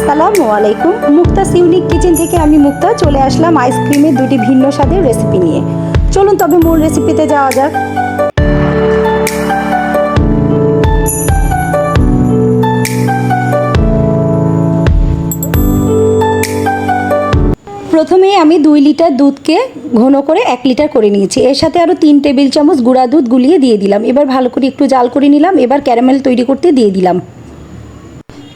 আসসালামু আলাইকুম। Mukta's unique kitchen থেকে আমি মুক্তা চলে আসলাম আইসক্রিমের দুটি ভিন্ন স্বাদের রেসিপি নিয়ে। চলুন তবে মূল রেসিপিতে যাওয়া যাক। প্রথমে আমি 2 লিটার দুধকে ঘন করে 1 লিটার করে নিয়েছি। এর সাথে আরও 3 টেবিল চামচ গুঁড়া দুধ গুলিয়ে দিয়ে দিলাম। এবার ভালো করে একটু জাল করে নিলাম। এবার ক্যারামেল তৈরি করতে দিয়ে দিলাম।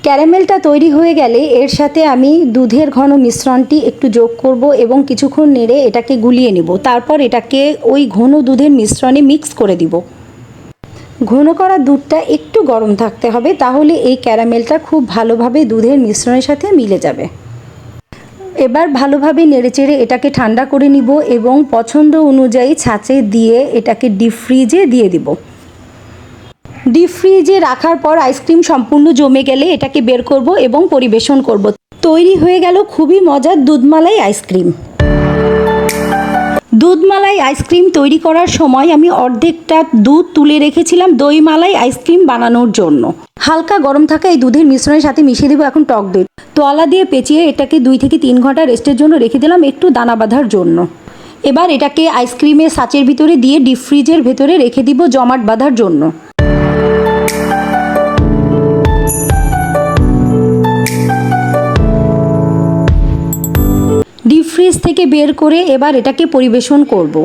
ক্যারামেলটা তৈরি হয়ে গেলে এর সাথে আমি দুধের ঘন মিশ্রণটি একটু যোগ করব এবং কিছুক্ষণ নেড়ে এটাকে গুলিয়ে নেব। তারপর এটাকে ওই ঘন দুধের মিশ্রণে মিক্স করে দিব। ঘন করা দুধটা একটু গরম থাকতে হবে, তাহলে এই ক্যারামেলটা খুব ভালোভাবে দুধের মিশ্রণের সাথে মিলে যাবে। এবার ভালোভাবে নেড়েচেড়ে এটাকে ঠান্ডা করে নিব এবং পছন্দ অনুযায়ী ছাঁচে দিয়ে এটাকে ডিপ ফ্রিজে দিয়ে দিব। ডিপ ফ্রিজে রাখার পর আইসক্রিম সম্পূর্ণ জমে গেলে এটাকে বের করব এবং পরিবেশন করব। তৈরি হয়ে গেল খুবই মজার দুধমালাই আইসক্রিম। দুধমালাই আইসক্রিম তৈরি করার সময় আমি অর্ধেকটা দুধ তুলে রেখেছিলাম দই মালাই আইসক্রিম বানানোর জন্য। হালকা গরম থাকা এই দুধের মিশ্রণের সাথে মিশিয়ে দেবো এখন টক দই। তোয়ালা দিয়ে পেঁচিয়ে এটাকে 2 থেকে 3 ঘন্টা রেস্টের জন্য রেখে দিলাম একটু দানা বাঁধার জন্য। এবার এটাকে আইসক্রিমের সাঁচের ভিতরে দিয়ে ডিপ ফ্রিজের ভেতরে রেখে দিব জমাট বাঁধার জন্য। ডিপ ফ্রিজ থেকে বের করে এবার এটাকে পরিবেশন করব।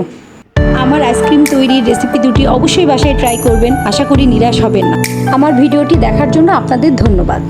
আমার আইসক্রিম তৈরির রেসিপি দুটি অবশ্যই বাসায় ট্রাই করবেন। আশা করি নিরাশ হবেন না। আমার ভিডিওটি দেখার জন্য আপনাদের ধন্যবাদ।